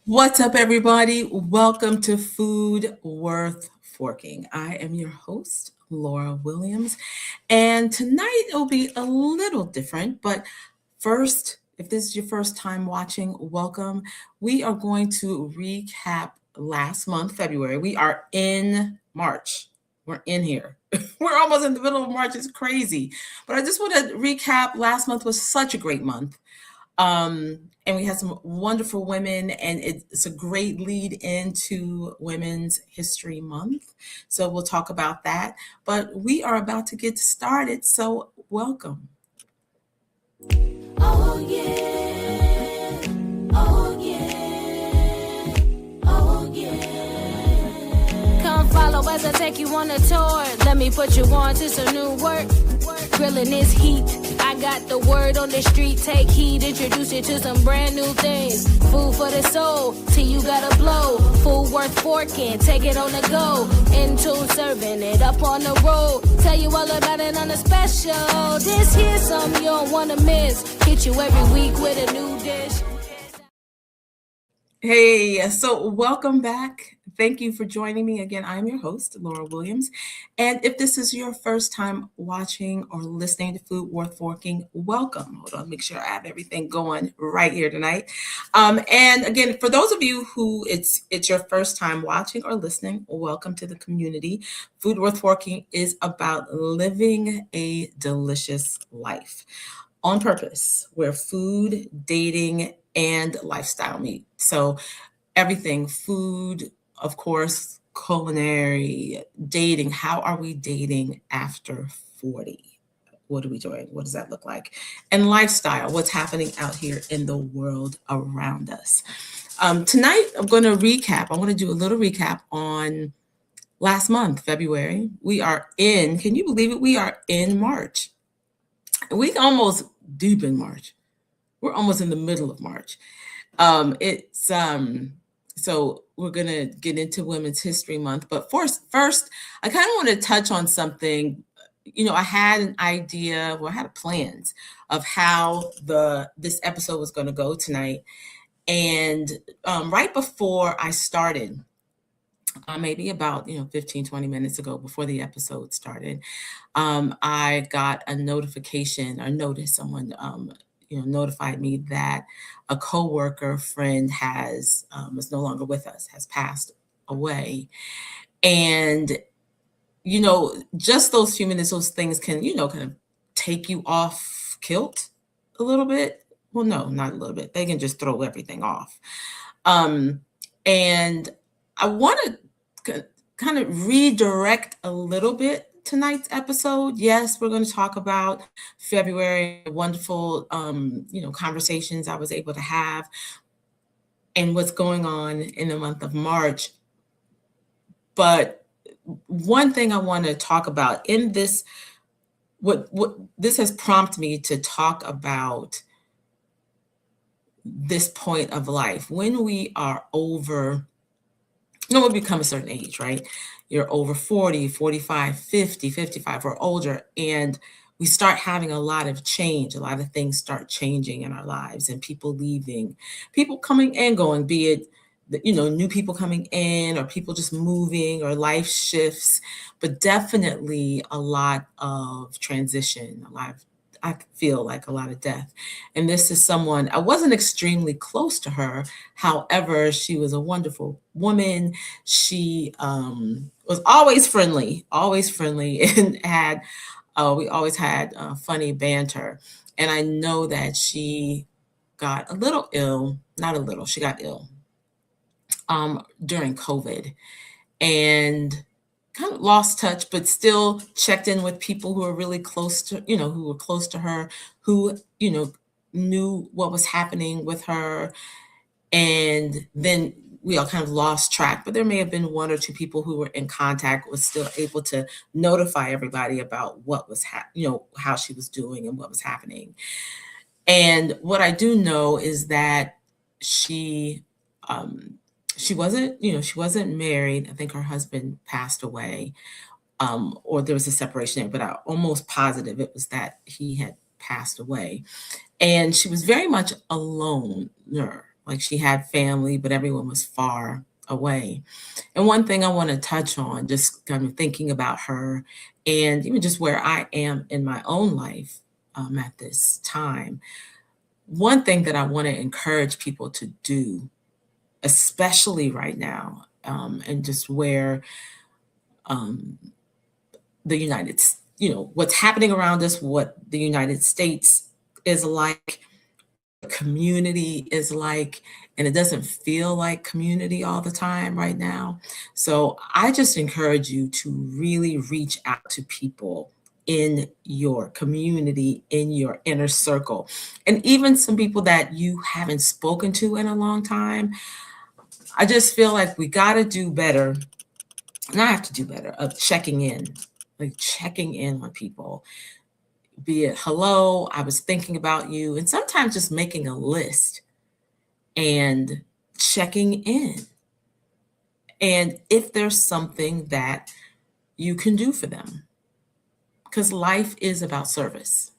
What's up, everybody? Welcome to Food Worth Forking. I am your host, Laura Williams, and tonight it'll be a little different. But first, if this is your first time watching, welcome. We are going to recap last month, February. We are in March. We're in here. We're almost in the middle of March. It's crazy. But I just want to recap. Last month was such a great month. And we had some wonderful women, and it's a great lead into Women's History Month. So we'll talk about that. But we are about to get started. So welcome. Oh yeah, oh yeah, oh yeah. Come follow as I take you on a tour. Let me put you on to some new work. Grilling this heat. I got the word on the street. Take heed, introduce you to some brand new things. Food for the soul, till you gotta blow. Food worth forking, take it on the go. In tune, serving it up on the road. Tell you all about it on the special. This here's something you don't wanna miss. Hit you every week with a new dish. Hey, so welcome back. Thank you for joining me again. I'm your host, Laura Williams. And if this is your first time watching or listening to Food Worth Forking, welcome. Hold on, make sure I have everything going right here tonight. And again, for those of you who it's your first time watching or listening, welcome to the community. Food Worth Forking is about living a delicious life on purpose, where food, dating, and lifestyle meet. So everything, food, of course, culinary, dating. How are we dating after 40? What are we doing? What does that look like? And lifestyle, what's happening out here in the world around us. Tonight, I'm going to recap. I want to do a little recap on last month, February. We are in, can you believe it? We are in March. We almost deep in March. We're almost in the middle of March. So we're gonna get into Women's History Month, but first, I kind of want to touch on something. I had an idea, I had plans of how this episode was going to go tonight, and right before I started, maybe about 15, 20 minutes ago, before the episode started, I got a notification or notice. Someone notified me that a coworker friend is no longer with us, has passed away. And just those few minutes, those things can kind of take you off kilt a little bit. Well, no, not a little bit. They can just throw everything off. And I want to kind of redirect a little bit tonight's episode. Yes, we're going to talk about February, wonderful, conversations I was able to have, and what's going on in the month of March. But one thing I want to talk about in this, what this has prompted me to talk about this point of life when we are over. We become a certain age, right? You're over 40, 45, 50, 55 or older, and we start having a lot of change. A lot of things start changing in our lives, and people leaving, people coming and going, be it, new people coming in or people just moving or life shifts, but definitely a lot of transition, I feel like a lot of death. And this is someone, I wasn't extremely close to her. However, she was a wonderful woman. She was always friendly, and we always had funny banter. And I know that she got a little ill, not a little, she got ill during COVID. And kind of lost touch, but still checked in with people who are really close to, who were close to her, who, knew what was happening with her. And then we all kind of lost track, but there may have been one or two people who were in contact, was still able to notify everybody about what was, how she was doing and what was happening. And what I do know is that she wasn't married. I think her husband passed away, or there was a separation there, but I'm almost positive it was that he had passed away. And she was very much a loner. Like she had family, but everyone was far away. And one thing I want to touch on, just kind of thinking about her and even just where I am in my own life at this time, one thing that I want to encourage people to do, especially right now, and just where um, the what's happening around us, what the United States is like, community is like, and it doesn't feel like community all the time right now. So I just encourage you to really reach out to people in your community, in your inner circle, and even some people that you haven't spoken to in a long time. I just feel like we got to do better, and I have to do better of checking in, like checking in on people, be it hello, I was thinking about you, and sometimes just making a list and checking in. And if there's something that you can do for them, because life is about service,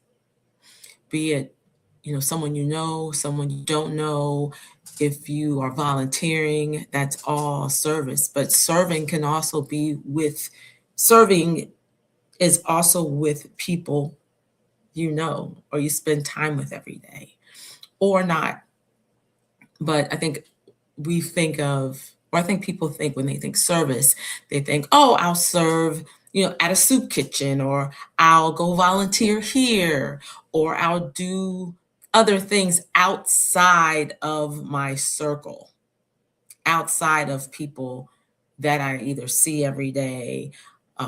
be it someone someone you don't know. If you are volunteering, that's all service. But serving is also with people or you spend time with every day, or not. But I think I think people think, when they think service, they think, oh, I'll serve, at a soup kitchen, or I'll go volunteer here, or I'll do other things outside of my circle, outside of people that I either see every day,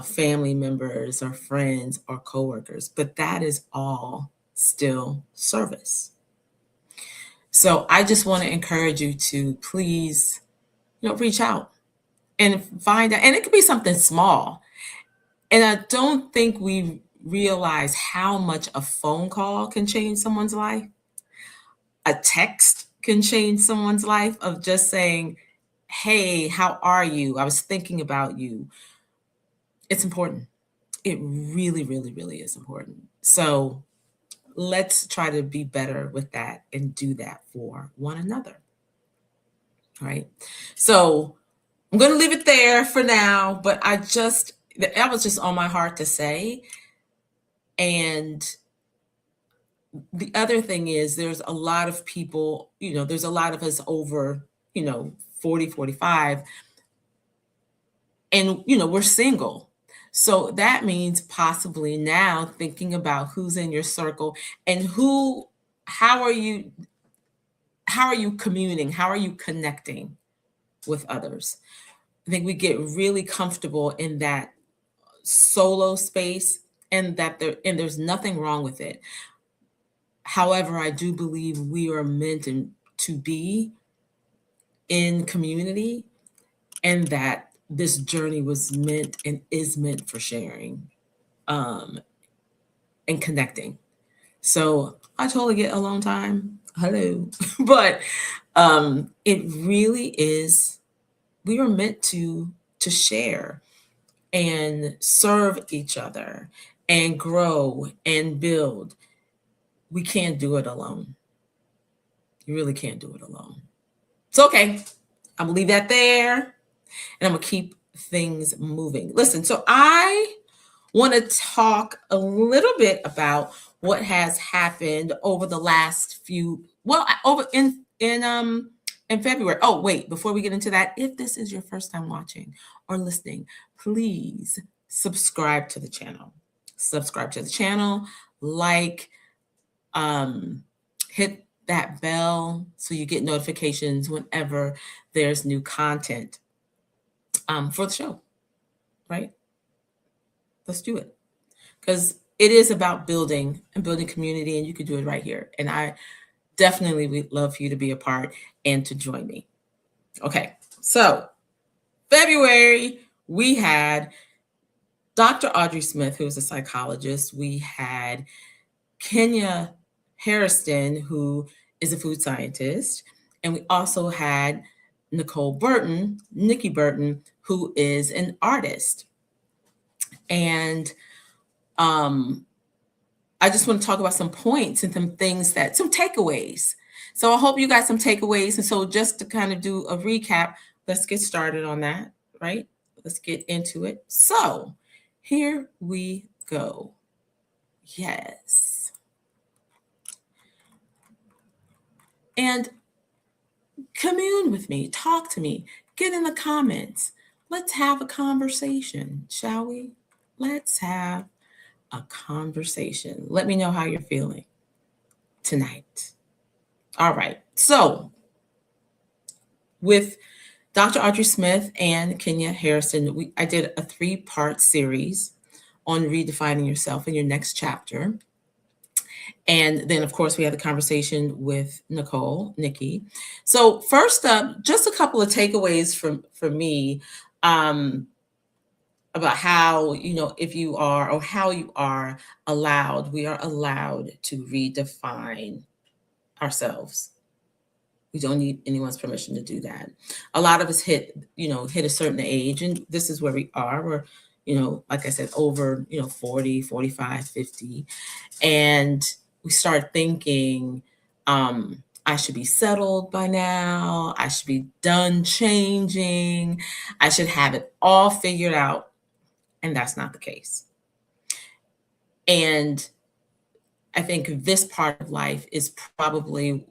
family members or friends or coworkers. But that is all still service. So I just want to encourage you to please, reach out and find out. And it could be something small. And I don't think we realize how much a phone call can change someone's life. A text can change someone's life, of just saying, hey, how are you? I was thinking about you. It's important. It really, really, really is important. So let's try to be better with that and do that for one another. All right. So I'm going to leave it there for now, but that was just on my heart to say. And the other thing is, there's a lot of people, there's a lot of us over, 40, 45, and, we're single. So that means possibly now thinking about who's in your circle and how are you communing? How are you connecting with others? I think we get really comfortable in that solo space, and there's nothing wrong with it. However, I do believe we are meant to be in community, and that this journey was meant and is meant for sharing and connecting. So I totally get alone time. Hello. But it really is, we are meant to share and serve each other and grow and build. We can't do it alone. You really can't do it alone. It's okay. I'm gonna leave that there, and I'm gonna keep things moving. Listen, so I want to talk a little bit about what has happened over the last over in February. Oh, wait, before we get into that, if this is your first time watching or listening, please subscribe to the channel. Like, hit that bell so you get notifications whenever there's new content for the show, right? Let's do it, because it is about building community, and you can do it right here. And I definitely would love for you to be a part and to join me. Okay, so February, we had Dr. Audrey Smith, who is a psychologist. We had Kenya Hairston, who is a food scientist. And we also had Nichole Burton, who is an artist. And I just want to talk about some points and some takeaways So I hope you got some takeaways. And so just to kind of do a recap, let's get started on that, right? Let's get into it. So here we go. Yes. And commune with me, talk to me, get in the comments. Let's have a conversation, shall we? Let's have a conversation. Let me know how you're feeling tonight. All right. So, with Dr. Audrey Smith and Kenya Harrison, I did a 3-part series on redefining yourself in your next chapter. And then, of course, we had the conversation with Nikki. So first up, just a couple of takeaways for me about how, if you are or how you are allowed, we are allowed to redefine ourselves. We don't need anyone's permission to do that. A lot of us hit a certain age, and this is where we are. We're, like I said, over, 40, 45, 50. And we start thinking, I should be settled by now. I should be done changing. I should have it all figured out. And that's not the case. And I think this part of life is probably,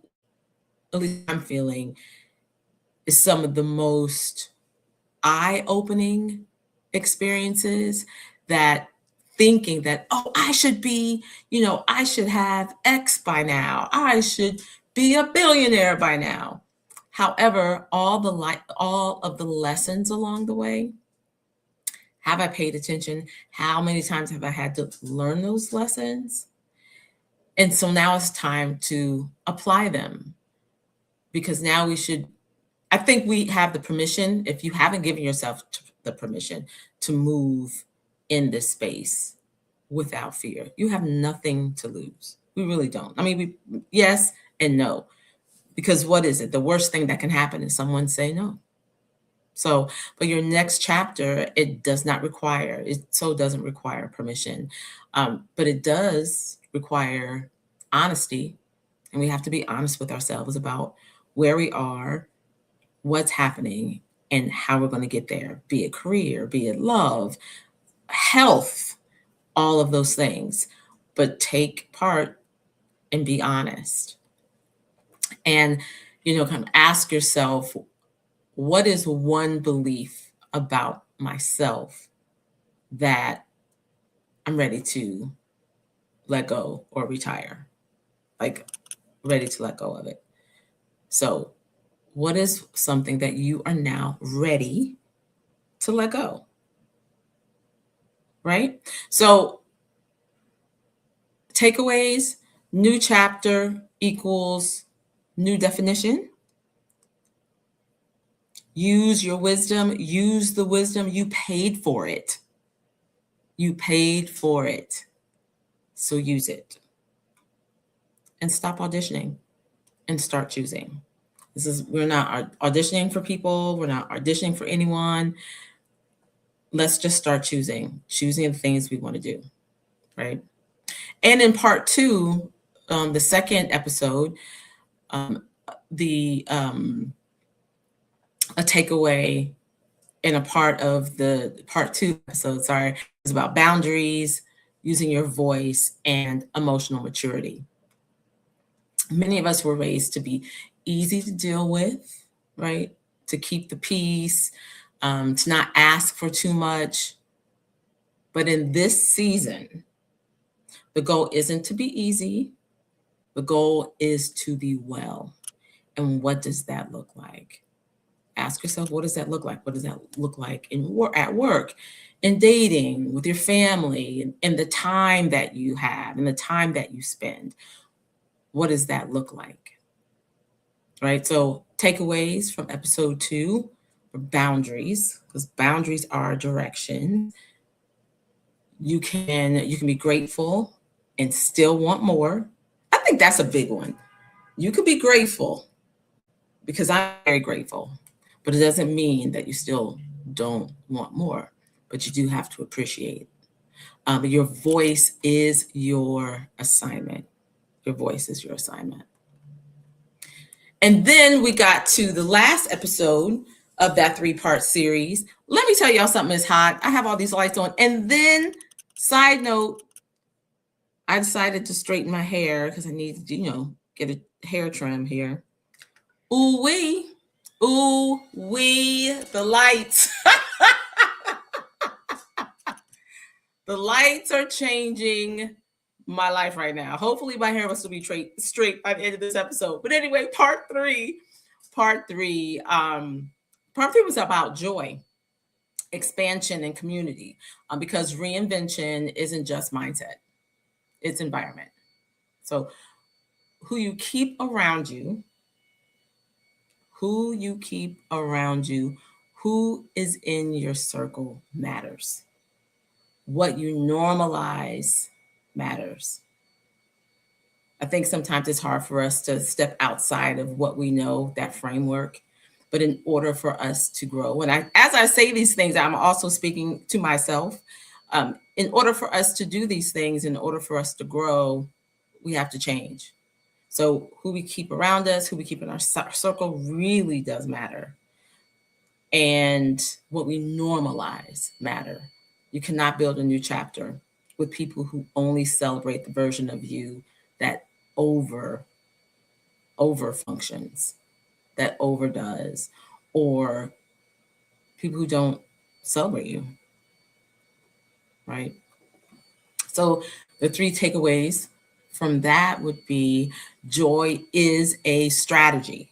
at least I'm feeling, is some of the most eye-opening experiences, that thinking that, oh, I should be, I should have X by now. I should be a billionaire by now. However, all of the lessons along the way, have I paid attention? How many times have I had to learn those lessons? And so now it's time to apply them, because now I think we have the permission, if you haven't given yourself the permission to move in this space without fear. You have nothing to lose. We really don't. I mean, yes and no, because what is it? The worst thing that can happen is someone say no. So, but your next chapter, it doesn't require permission, but it does require honesty, and we have to be honest with ourselves about where we are, what's happening, and how we're going to get there, be it career, be it love, health, all of those things. But take part and be honest. And, kind of ask yourself, what is one belief about myself that I'm ready to let go or retire? Like, ready to let go of it. So, what is something that you are now ready to let go? Right? So, takeaways, new chapter equals new definition. Use your wisdom. Use the wisdom. You paid for it. You paid for it. So use it. And stop auditioning and start choosing. We're not auditioning for people. We're not auditioning for anyone. Let's just start choosing the things we want to do, right? And in part 2, the second episode, a takeaway in a part of the part 2 episode, is about boundaries, using your voice, and emotional maturity. Many of us were raised to be easy to deal with, right? To keep the peace, to not ask for too much. But in this season, the goal isn't to be easy. The goal is to be well. And what does that look like? Ask yourself, what does that look like? What does that look like at work, in dating, with your family, and the time that you have and the time that you spend? What does that look like? Right? So takeaways from episode 2 are boundaries, because boundaries are direction. You can be grateful and still want more. I think that's a big one. You could be grateful, because I'm very grateful, but it doesn't mean that you still don't want more, but you do have to appreciate. Your voice is your assignment. Your voice is your assignment. And then we got to the last episode of that 3-part series. Let me tell y'all something is hot. I have all these lights on. And then, side note, I decided to straighten my hair because I need to, get a hair trim here. Ooh wee, the lights. The lights are changing my life right now. Hopefully my hair will still be straight by the end of this episode. But anyway, part three was about joy, expansion, and community, because reinvention isn't just mindset, it's environment. So who you keep around you, who is in your circle matters. What you normalize matters. I think sometimes it's hard for us to step outside of what we know, that framework. But in order for us to grow, and as I say these things, I'm also speaking to myself. In order for us to do these things, in order for us to grow, we have to change. So who we keep around us, who we keep in our circle really does matter. And what we normalize matter. You cannot build a new chapter with people who only celebrate the version of you that over functions, that overdoes, or people who don't celebrate you, right? So the 3 takeaways from that would be: joy is a strategy.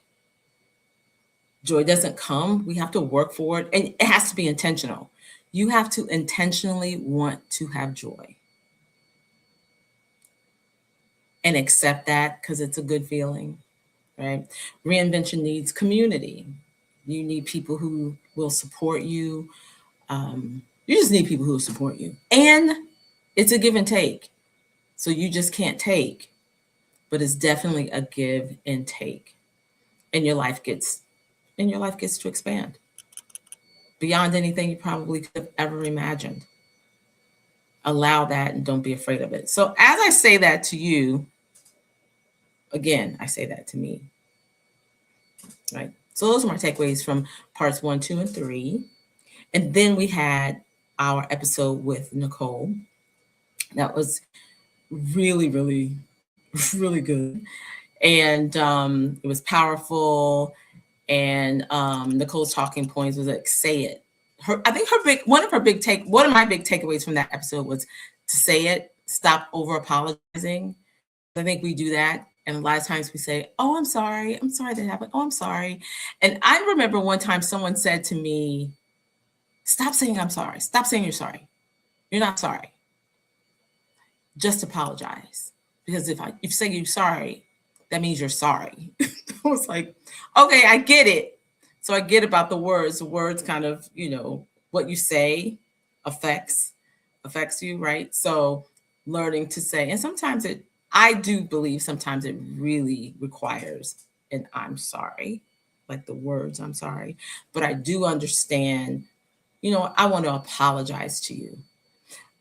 Joy doesn't come, we have to work for it, and it has to be intentional. You have to intentionally want to have joy and accept that because it's a good feeling, right? Reinvention needs community. You need people who will support you. You just need people who will support you. And it's a give and take. So you just can't take, but it's definitely a give and take. And your life gets to expand beyond anything you probably could have ever imagined. Allow that and don't be afraid of it. So as I say that to you, again, I say that to me, right? So those are my takeaways from parts 1, 2, and 3. And then we had our episode with Nichole. That was really, really, really good. And it was powerful. And Nichole's talking points was like, say it. One of my big takeaways from that episode was to say it, stop over apologizing. I think we do that. And a lot of times we say, oh, I'm sorry that happened. Oh, I'm sorry. And I remember one time someone said to me, stop saying I'm sorry. Stop saying you're sorry. You're not sorry. Just apologize. Because if you say you're sorry, that means you're sorry. I was like, okay, I get it. So I get about the words. The words kind of, what you say affects you, right? So learning to say, and sometimes I do believe sometimes it really requires an I'm sorry, like the words I'm sorry. But I do understand, I want to apologize to you.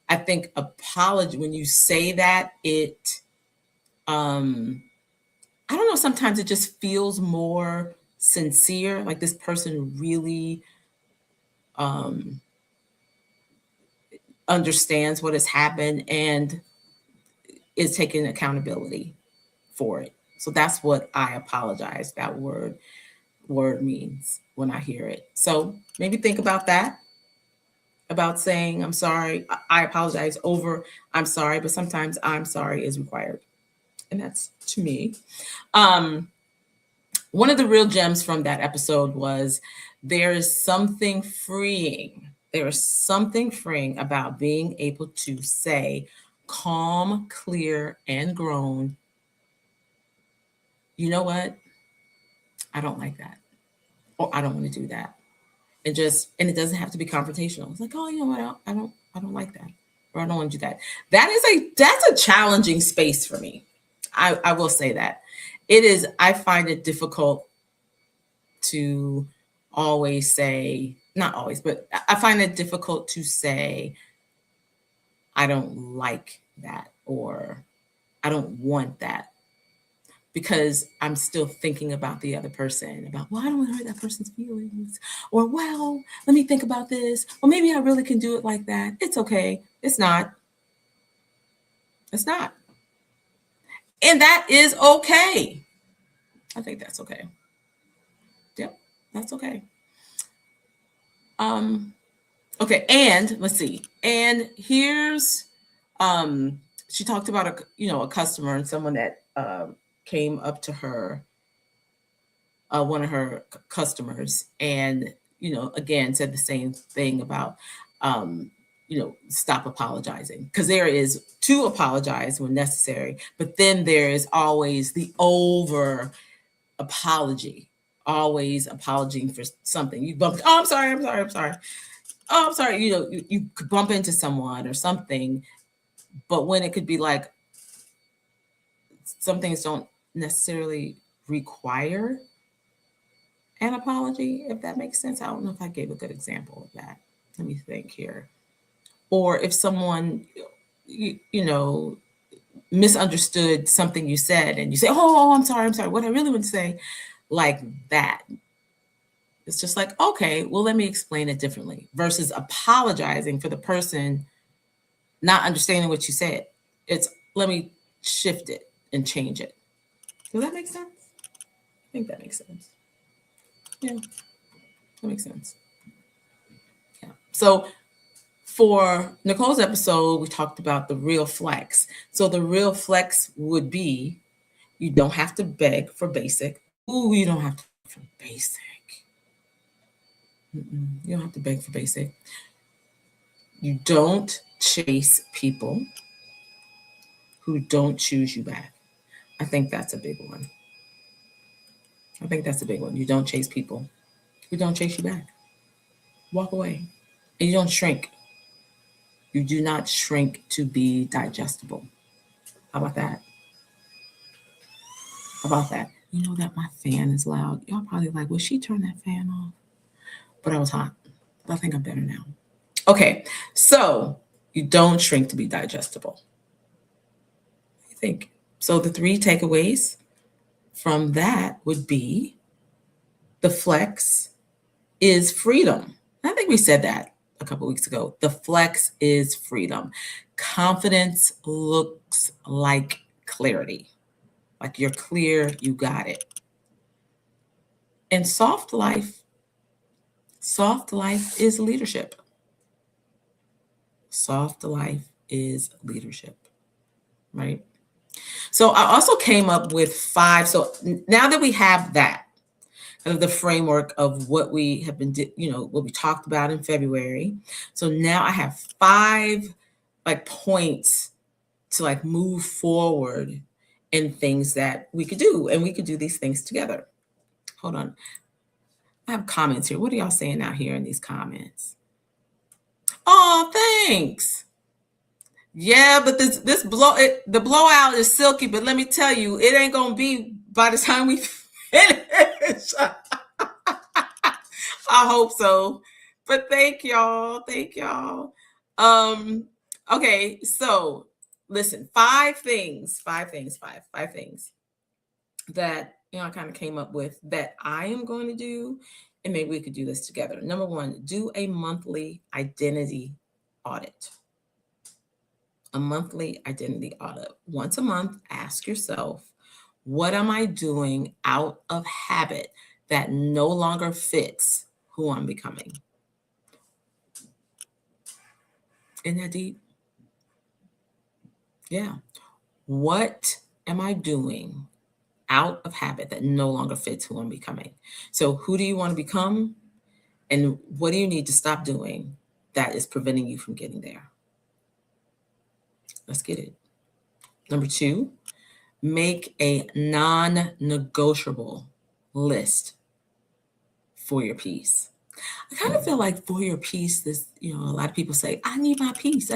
I think when you say that, I don't know, sometimes it just feels more sincere, like this person really understands what has happened and is taking accountability for it. So that's what I apologize, that word means when I hear it. So maybe think about that, about saying I'm sorry. I apologize over I'm sorry, but sometimes I'm sorry is required. And that's to me. One of the real gems from that episode was there is something freeing. There is something freeing about being able to say calm, clear, and grown, you know what? I don't like that. Or I don't want to do that. And it doesn't have to be confrontational. It's like, oh, you know what? I don't like that. Or I don't want to do that. That's a challenging space for me. I will say that. It is, I find it difficult to always say, not always, but I find it difficult to say, I don't like that, or I don't want that. because I'm still thinking about the other person, about, well, I don't want to hurt that person's feelings. Or, well, let me think about this. Or maybe I really can do it like that. It's okay. It's not. It's not. And that is okay. I think that's okay. Yep, that's okay. Okay, and let's see. And here's she talked about a customer and someone that came up to her, one of her customers, and again said the same thing about stop apologizing, because there is to apologize when necessary, but then there is always the over apology, always apologizing for something. You bump, oh, I'm sorry, oh, I'm sorry. You could bump into someone or something, but when it could be like, some things don't necessarily require an apology, if that makes sense. I don't know if I gave a good example of that. Let me think here. Or if someone, misunderstood something you said and you say, oh, I'm sorry. What I really want to say, like that. It's just like, okay, well, let me explain it differently, versus apologizing for the person not understanding what you said. It's, let me shift it and change it. Does that make sense? I think that makes sense. Yeah, that makes sense. Yeah. So for Nichole's episode, we talked about the real flex. So the real flex would be, you don't have to beg for basic. Ooh, you don't have to beg for basic. You don't have to beg for basic. You don't chase people who don't choose you back. I think that's a big one. You don't chase people who don't chase you back. Walk away. And you don't shrink. You do not shrink to be digestible. How about that? You know that my fan is loud. Y'all probably like, will she turn that fan off? But I was hot. But I think I'm better now. Okay, so you don't shrink to be digestible. I think. So the 3 takeaways from that would be, the flex is freedom. I think we said that a couple weeks ago. The flex is freedom. Confidence looks like clarity. Like you're clear, you got it. And soft life is leadership. Soft life is leadership, right? So I also came up with 5. So now that we have that, kind of the framework of what we have been, what we talked about in February. So now I have 5 points to move forward in things that we could do, and we could do these things together. Hold on. I have comments here. What are y'all saying out here in these comments? Oh, thanks. Yeah, but the blowout is silky, but let me tell you, it ain't gonna be by the time we finish. I hope so. But thank y'all. Okay, so listen, 5 things that I kind of came up with that I am going to do, and maybe we could do this together. Number 1, do a monthly identity audit. A monthly identity audit. Once a month, ask yourself, what am I doing out of habit that no longer fits who I'm becoming? Isn't that deep? Yeah. What am I doing out of habit that no longer fits who I'm becoming? So who do you want to become? And what do you need to stop doing that is preventing you from getting there? Let's get it. Number 2, make a non-negotiable list for your peace. I kind of feel like for your peace, this, a lot of people say, I need my peace.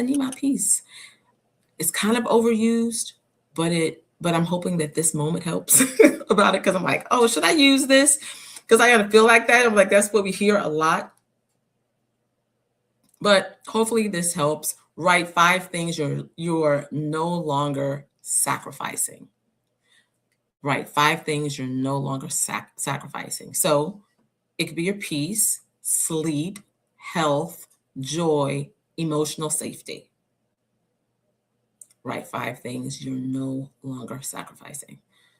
It's kind of overused, but I'm hoping that this moment helps about it, because I'm like, oh, should I use this? Because I gotta feel like that. I'm like, that's what we hear a lot. But hopefully this helps. Write 5 things you're no longer sacrificing. Right. 5 things you're no longer sacrificing. So it could be your peace, sleep, health, joy, emotional safety. Right. 5 things you're no longer sacrificing.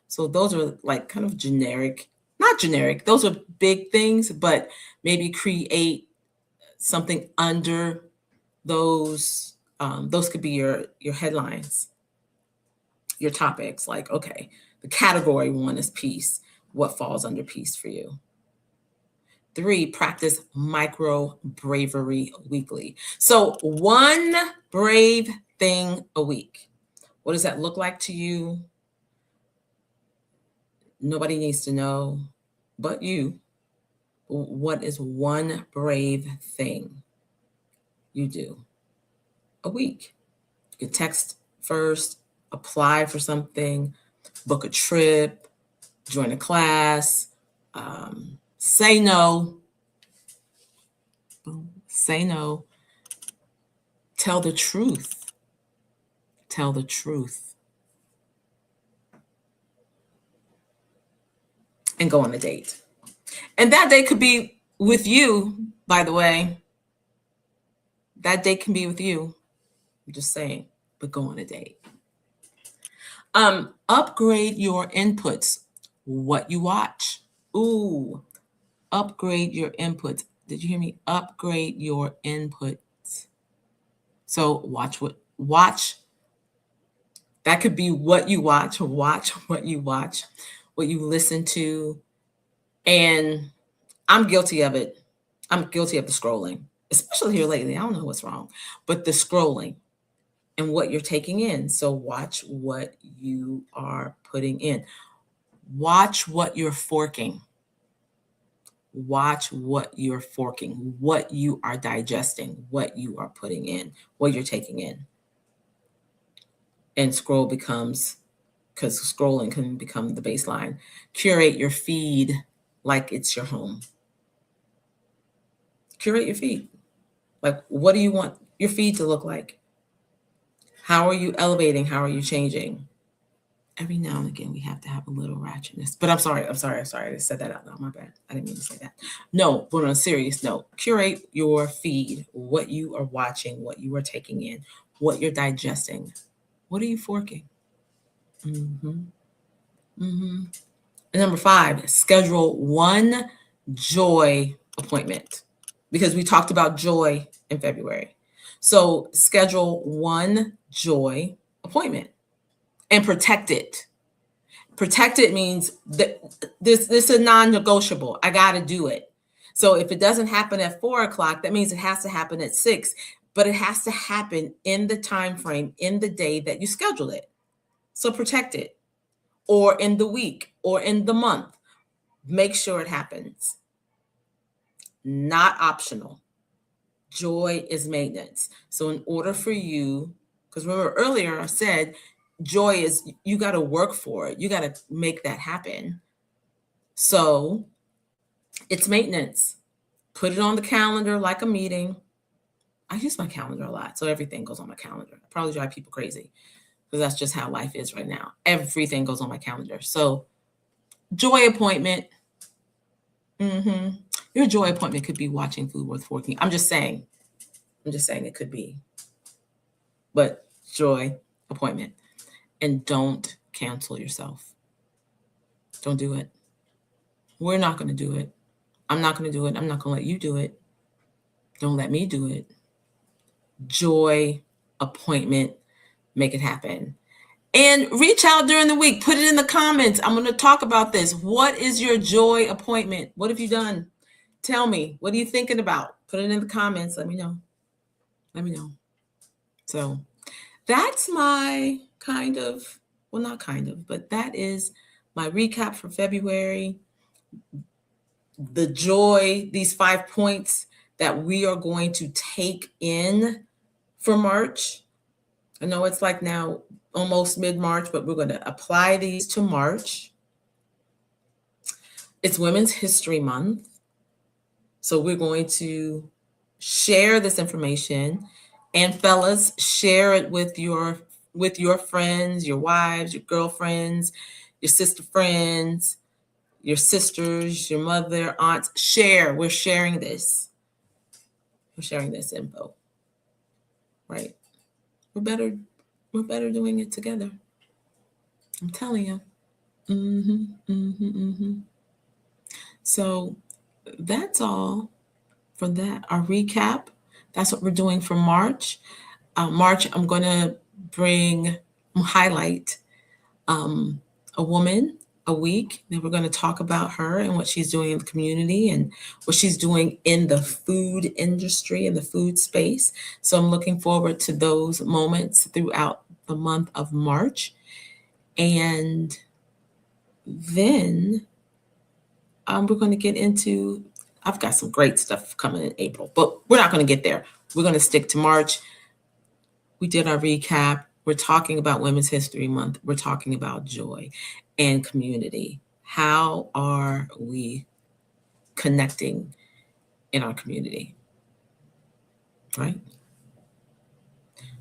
So those are like kind of generic, not generic, those are big things, but maybe create something under those. Those could be your headlines, your topics. Like, okay, the category 1 is peace. What falls under peace for you? 3, practice micro bravery weekly. So 1 brave thing a week. What does that look like to you? Nobody needs to know but you. What is 1 brave thing you do a week? You can text first, apply for something, book a trip, join a class, say no. Say no. Tell the truth. Tell the truth. And go on a date. And that date could be with you, by the way. That date can be with you. I'm just saying, but go on a date. Upgrade your inputs. What you watch. Ooh, upgrade your inputs. Did you hear me? Upgrade your inputs. So watch. That could be what you watch. Watch what you watch, what you listen to. And I'm guilty of it. I'm guilty of the scrolling, especially here lately. I don't know what's wrong, but the scrolling and what you're taking in. So watch what you are putting in. Watch what you're forking. Watch what you're forking, what you are digesting, what you are putting in, what you're taking in. And scrolling can become the baseline. Curate your feed like it's your home. Curate your feed. Like, what do you want your feed to look like? How are you elevating? How are you changing? Every now and again, we have to have a little ratchetness. But I'm sorry. I said that out loud. My bad. I didn't mean to say that. No, but on a serious note, curate your feed, what you are watching, what you are taking in, what you're digesting. What are you forking? And number 5, schedule 1 joy appointment, because we talked about joy in February. So schedule 1 joy appointment and protect it. Protect it means that this is a non-negotiable. I got to do it. So if it doesn't happen at 4:00, that means it has to happen at 6, but it has to happen in the time frame, in the day that you schedule it. So protect it, or in the week, or in the month. Make sure it happens. Not optional. Joy is maintenance. So in order for you, because remember earlier I said, joy is, you got to work for it. You got to make that happen. So it's maintenance. Put it on the calendar like a meeting. I use my calendar a lot, so everything goes on my calendar. I probably drive people crazy because that's just how life is right now. Everything goes on my calendar. So joy appointment. Your joy appointment could be watching Food Worth Forking. I'm just saying it could be. But joy appointment. And don't cancel yourself. Don't do it. We're not going to do it. I'm not going to do it. I'm not going to let you do it. Don't let me do it. Joy appointment. Make it happen. And reach out during the week. Put it in the comments. I'm going to talk about this. What is your joy appointment? What have you done? Tell me. What are you thinking about? Put it in the comments. Let me know. So that's my but that is my recap for February. The joy, these 5 points that we are going to take in for March. I know it's like now almost mid-March, but we're going to apply these to March. It's Women's History Month. So we're going to share this information, and fellas, share it with your friends, your wives, your girlfriends, your sister friends, your sisters, your mother, aunts. Share. We're sharing this. We're sharing this info. Right? We're better doing it together. I'm telling you. So that's all for that. Our recap. That's what we're doing for March. March, I'm going to highlight a woman a week. Then we're going to talk about her and what she's doing in the community and what she's doing in the food industry, in the food space. So I'm looking forward to those moments throughout the month of March. And then we're going to get into, I've got some great stuff coming in April, but we're not going to get there. We're going to stick to March. We did our recap. We're talking about Women's History Month. We're talking about joy and community. How are we connecting in our community? Right?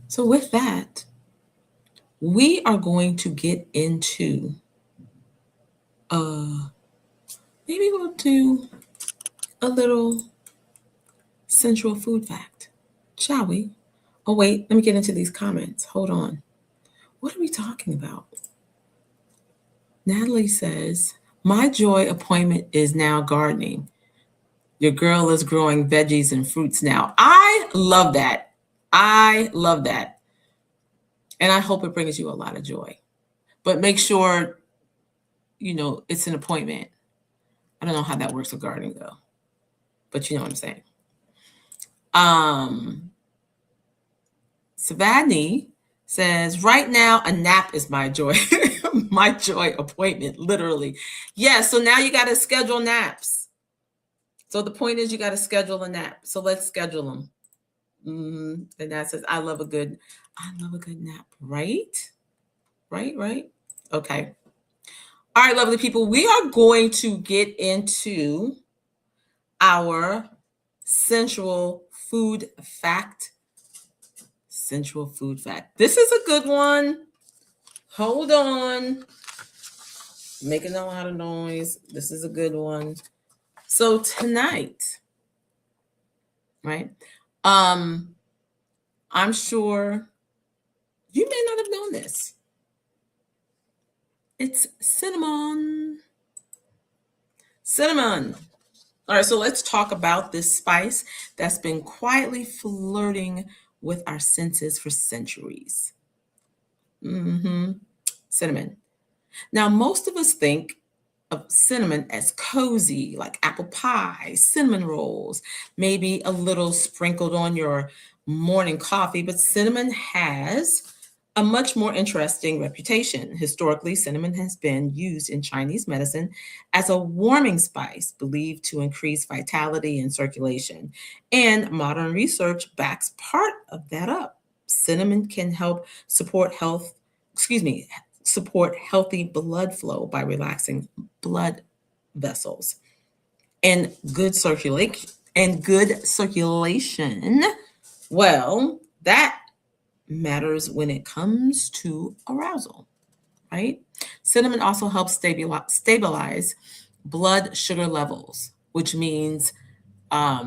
So with that, we are going to get into, maybe we'll do a little sensual food fact, shall we? Oh, wait, let me get into these comments. Hold on. What are we talking about? Natalie says, my joy appointment is now gardening. Your girl is growing veggies and fruits now. I love that. I love that. And I hope it brings you a lot of joy. But make sure, it's an appointment. I don't know how that works with gardening, though. But you know what I'm saying. Savani says, right now, a nap is my joy. My joy appointment, literally. Yeah, so now you got to schedule naps. So the point is you got to schedule a nap. So let's schedule them. And that says, I love a good nap. Right? Right? Okay. All right, lovely people. We are going to get into our sensual food fact. Sensual food fact. This is a good one. Hold on. Making a lot of noise. This is a good one. So tonight, right? I'm sure you may not have known this. It's cinnamon. Cinnamon. All right, so let's talk about this spice that's been quietly flirting with our senses for centuries. Cinnamon. Now, most of us think of cinnamon as cozy, like apple pie, cinnamon rolls, maybe a little sprinkled on your morning coffee, but cinnamon has a much more interesting reputation. Historically, cinnamon has been used in Chinese medicine as a warming spice, believed to increase vitality and circulation. And modern research backs part of that up. Cinnamon can help support healthy blood flow by relaxing blood vessels and good circulation. Well, that matters when it comes to arousal, right? Cinnamon also helps stabilize blood sugar levels, which means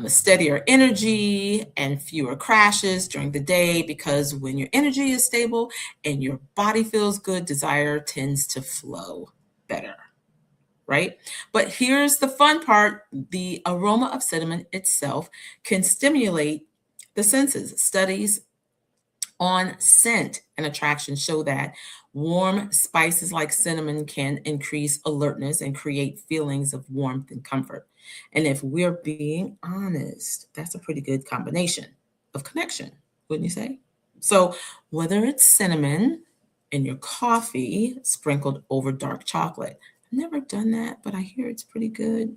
steadier energy and fewer crashes during the day, because when your energy is stable and your body feels good, desire tends to flow better, right? But here's the fun part. The aroma of cinnamon itself can stimulate the senses. Studies on scent and attraction show that warm spices like cinnamon can increase alertness and create feelings of warmth and comfort. And if we're being honest, that's a pretty good combination of connection, wouldn't you say? So whether it's cinnamon in your coffee sprinkled over dark chocolate, I've never done that, but I hear it's pretty good.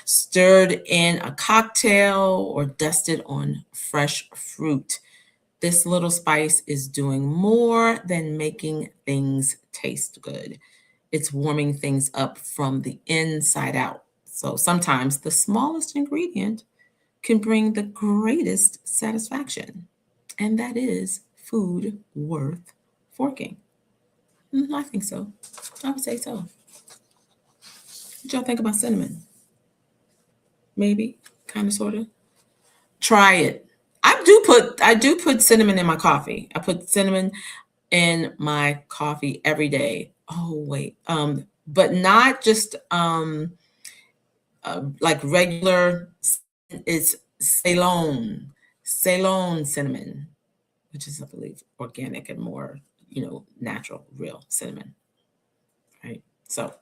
Stirred in a cocktail or dusted on fresh fruit. This little spice is doing more than making things taste good. It's warming things up from the inside out. So sometimes the smallest ingredient can bring the greatest satisfaction, and that is food worth forking. I think so. I would say so. What y'all think about cinnamon? Maybe, kind of, sort of. Try it. I do put cinnamon in my coffee. I put cinnamon in my coffee every day. Oh wait, but not just like regular. It's Ceylon cinnamon, which is, I believe, organic and more, natural, real cinnamon. Right. So,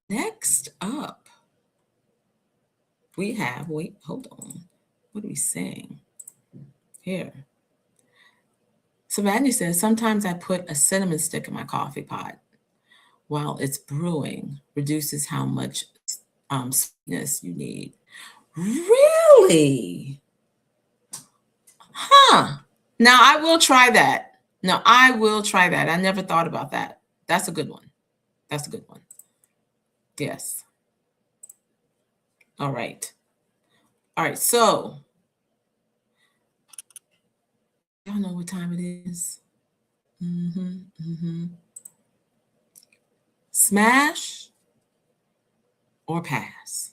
next up, we have. Wait, hold on. What are we saying here? Savannah says, sometimes I put a cinnamon stick in my coffee pot while it's brewing, reduces how much sweetness you need. Really? Huh. Now I will try that. No, I will try that. I never thought about that. That's a good one. That's a good one. Yes. All right. All right. So, y'all know what time it is. Smash or pass?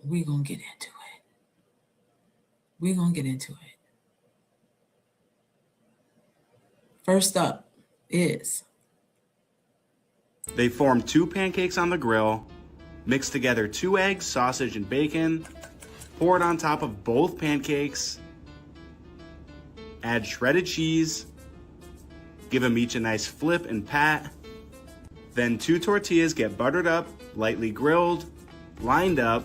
We're going to get into it. We're going to get into it. First up is. They form 2 pancakes on the grill, mix together 2 eggs, sausage, and bacon, pour it on top of both pancakes, add shredded cheese, give them each a nice flip and pat. Then 2 tortillas get buttered up, lightly grilled, lined up,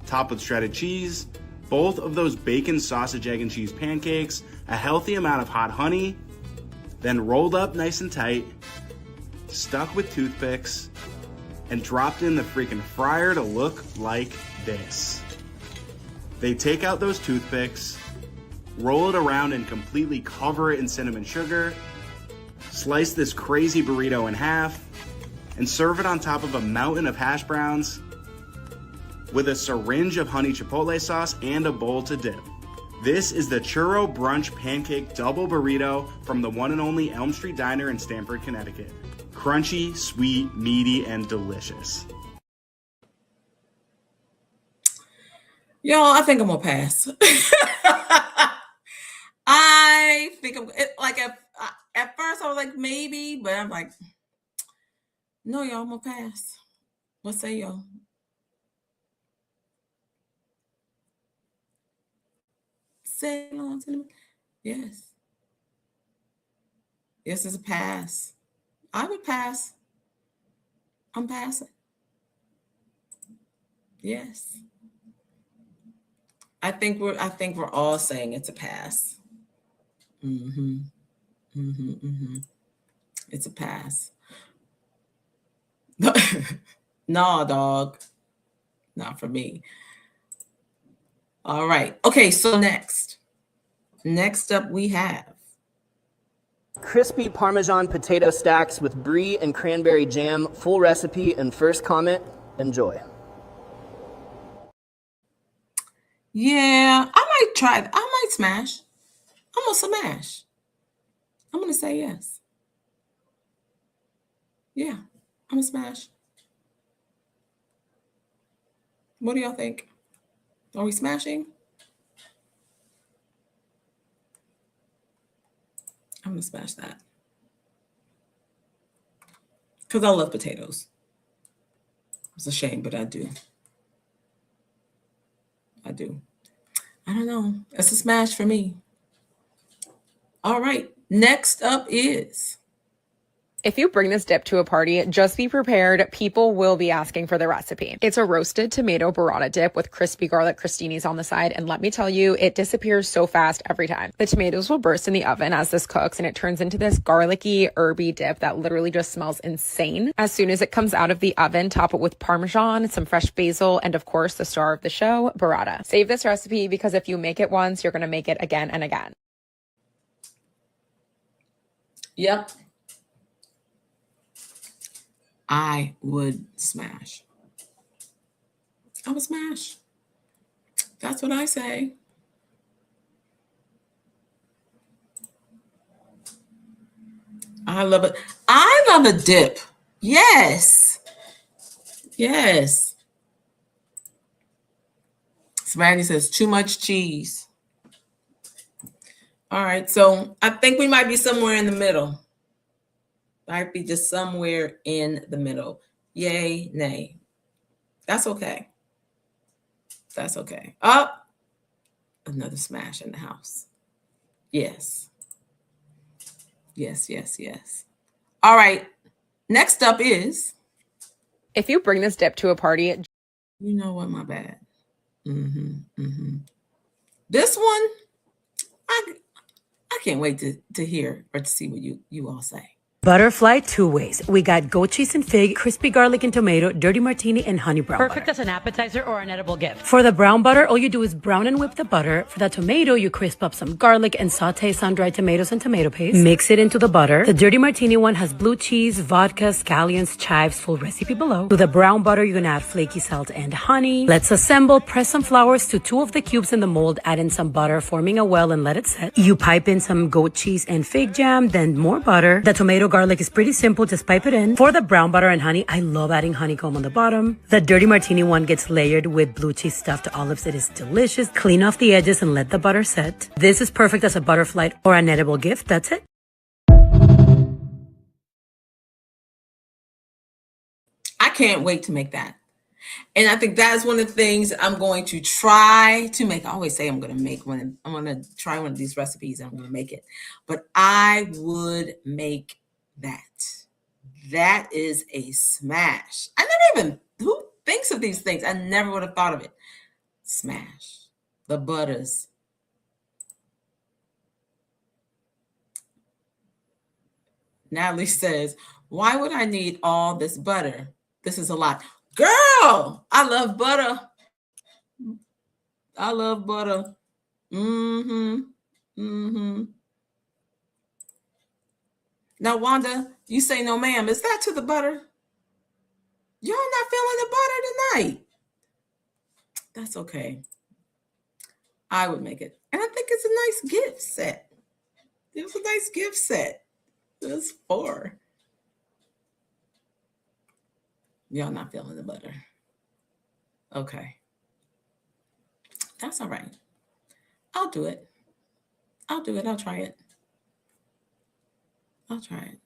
topped with shredded cheese, both of those bacon, sausage, egg, and cheese pancakes, a healthy amount of hot honey, then rolled up nice and tight, stuck with toothpicks, and dropped in the freaking fryer to look like this. They take out those toothpicks, roll it around and completely cover it in cinnamon sugar, slice this crazy burrito in half, and serve it on top of a mountain of hash browns with a syringe of honey chipotle sauce and a bowl to dip. This is the Churro Brunch Pancake Double Burrito from the one and only Elm Street Diner in Stamford, Connecticut. Crunchy, sweet, meaty, and delicious. Y'all, I think I'm gonna pass. I think I'm like at first I was like maybe, but I'm like, no, y'all, I'm gonna pass. What say y'all? Say along to them. Yes. Yes, it's a pass. I would pass. I'm passing. Yes. I think we're all saying it's a pass. It's a pass. No, dog. Not for me. All right. Okay, so next up we have crispy Parmesan potato stacks with brie and cranberry jam. Full recipe and first comment. Enjoy. Yeah, I might try. I might smash. I'm gonna smash. I'm gonna say yes. Yeah, I'm gonna smash. What do y'all think? Are we smashing? I'm gonna smash that because I love potatoes. It's a shame, but I do. I don't know. It's a smash for me. All right. Next up is. If you bring this dip to a party, just be prepared. People will be asking for the recipe. It's a roasted tomato burrata dip with crispy garlic crostinis on the side. And let me tell you, it disappears so fast every time. The tomatoes will burst in the oven as this cooks, and it turns into this garlicky, herby dip that literally just smells insane. As soon as it comes out of the oven, top it with Parmesan, some fresh basil, and of course, the star of the show, burrata. Save this recipe because if you make it once, you're going to make it again and again. Yep. I would smash. I would smash. That's what I say. I love it. I love a dip. Yes. Yes. Smanny says too much cheese. All right. So I think we might be somewhere in the middle. Might be just somewhere in the middle. Yay, nay. That's okay. That's okay. Up. Another smash in the house. Yes. Yes, yes, yes. All right. Next up is. If you bring this dip to a party, You know what? My bad. This one, I can't wait to hear or to see what you all say. Butterfly two ways. We got goat cheese and fig, crispy garlic and tomato, dirty martini, and honey brown Perfect butter. as an appetizer or an edible gift. For the brown butter, all you do is brown and whip the butter. For the tomato, you crisp up some garlic and saute sun-dried tomatoes and tomato paste. Mix it into the butter. The dirty martini one has blue cheese, vodka, scallions, chives, full recipe below. To the brown butter, you're gonna add flaky salt and honey. Let's assemble. Press some flours to 2 of the cubes in the mold. Add in some butter, forming a well, and let it set. You pipe in some goat cheese and fig jam, then more butter. The tomato garlic is pretty simple, just pipe it in. For the brown butter and honey, I love adding honeycomb on the bottom. The dirty martini one gets layered with blue cheese stuffed olives. It is delicious. Clean off the edges and let the butter set. This is perfect as a butterfly or an edible gift. That's it. I can't wait to make that. And I think that's one of the things I'm going to try to make. I always say I'm going to make one. I'm going to try one of these recipes and I'm going to make it. But I would make that. That is a smash. I never even, who thinks of these things? I never would have thought of it. Smash. The butters. Natalie says, why would I need all this butter? This is a lot. Girl, I love butter. I love butter. Now, Wanda, you say no, ma'am. Is that to the butter? Y'all not feeling the butter tonight. That's okay. I would make it. And I think it's a nice gift set. It was a nice gift set. It was 4. Y'all not feeling the butter. Okay. That's all right. I'll do it. I'll do it. I'll try it. I'll try it.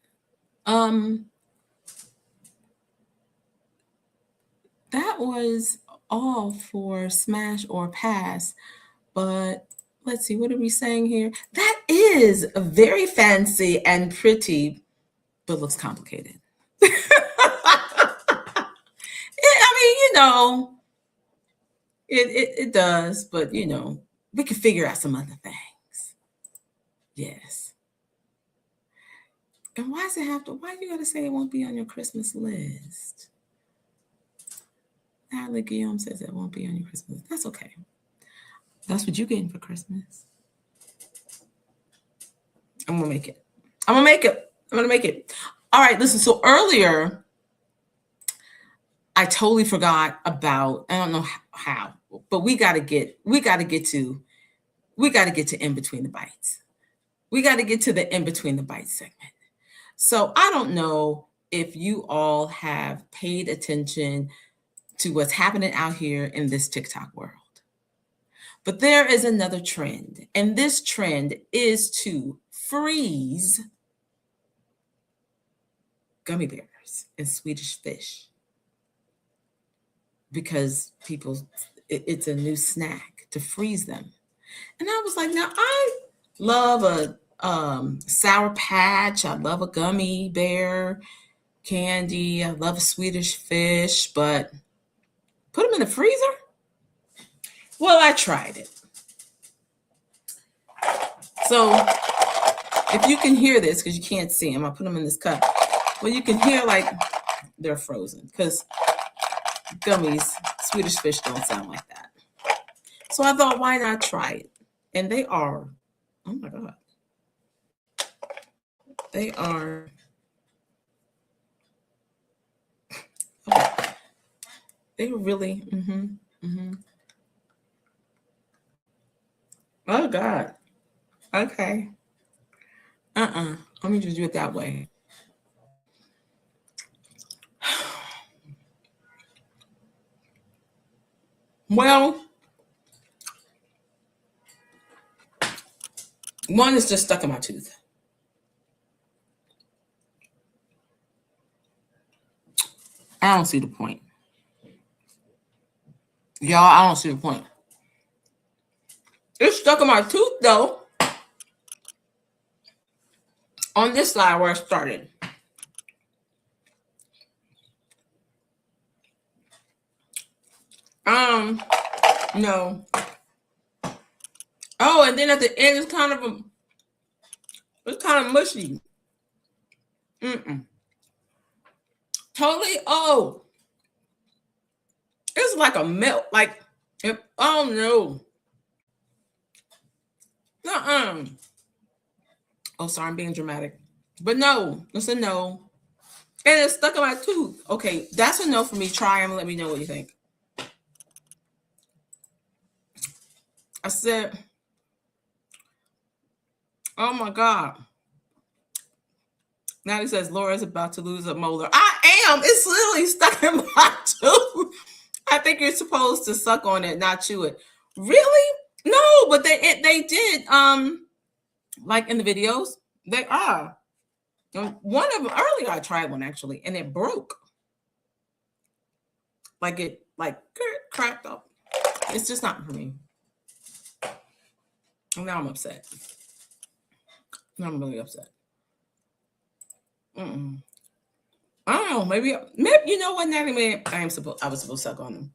That was all for smash or pass, but let's see, what are we saying here? That is very fancy and pretty, but looks complicated. It does, but we can figure out some other things. Yes. And why you gotta say it won't be on your Christmas list? Natalie Guillaume says it won't be on your Christmas list. That's okay. That's what you're getting for Christmas. I'm gonna make it. I'm gonna make it. All right, listen, so earlier, I totally forgot about, I don't know how, but we gotta get to in between the bites. We got to get to the in between the bites segment. So I don't know if you all have paid attention to what's happening out here in this TikTok world, but there is another trend, and this trend is to freeze gummy bears and Swedish fish because it's a new snack to freeze them. And I was like, now I love a Sour Patch. I love a gummy bear candy. I love a Swedish fish, but put them in the freezer? Well, I tried it. So if you can hear this, because you can't see them, I put them in this cup. Well, you can hear like they're frozen because gummies, Swedish fish don't sound like that. So I thought, why not try it? And they are, oh my God. They are, okay. They were really, Oh God. Okay. Let me just do it that way. Well, one is just stuck in my tooth. I don't see the point. Y'all, I don't see the point. It's stuck in my tooth, though. On this side where I started. No. Oh, and then at the end, it's kind of mushy. Totally. Oh, it's like a melt. Like, oh no. Oh, sorry, I'm being dramatic. But no, it's a no. And it's stuck in my tooth. Okay, that's a no for me. Try them and let me know what you think. I said, oh my God. Now he says, Laura's about to lose a molar. I am. It's literally stuck in my tooth. I think you're supposed to suck on it, not chew it. Really? No, but they did. Like in the videos, they are. One of them earlier, I tried one actually, and it broke. Like it cracked up. It's just not for me. And now I'm upset. Now I'm really upset. I don't know. Maybe you know what, Natalie? I was supposed to suck on them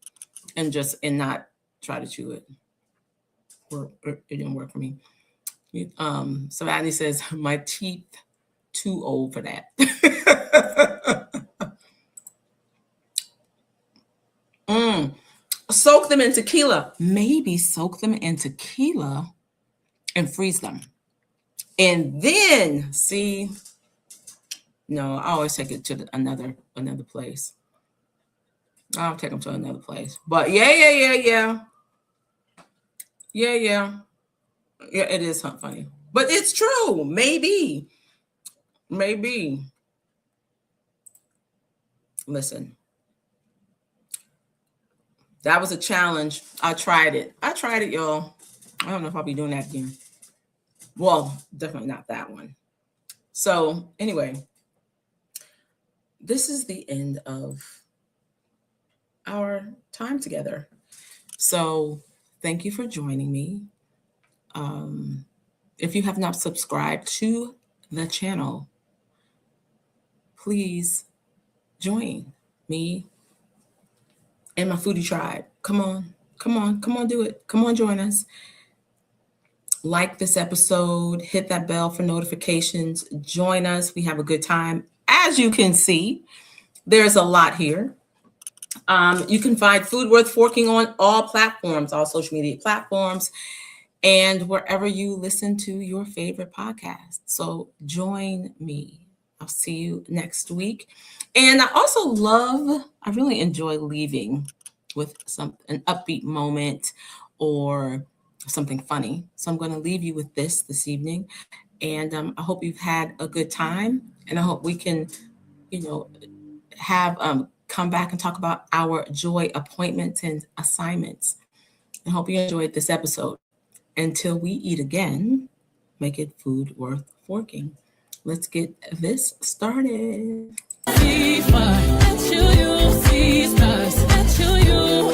and not try to chew it. Or it didn't work for me. Savannah says my teeth too old for that. Soak them in tequila. Maybe soak them in tequila and freeze them. And then see. No, I always take it to another place. I'll take them to another place. But yeah. Yeah, it is funny. But it's true. Maybe. Listen. That was a challenge. I tried it, y'all. I don't know if I'll be doing that again. Well, definitely not that one. So anyway, this is the end of our time together. So thank you for joining me. If you have not subscribed to the channel, please join me and my foodie tribe. Come on, do it. Come on, join us. Like this episode, hit that bell for notifications. Join us. We have a good time. As you can see, there's a lot here. You can find Food Worth Forking on all platforms, all social media platforms, and wherever you listen to your favorite podcast. So join me. I'll see you next week. And I really enjoy leaving with an upbeat moment or something funny. So I'm going to leave you with this evening. And I hope you've had a good time. And I hope we can, have come back and talk about our joy appointments and assignments. I hope you enjoyed this episode. Until we eat again, make it food worth forking. Let's get this started. See stars, until you see stars, until you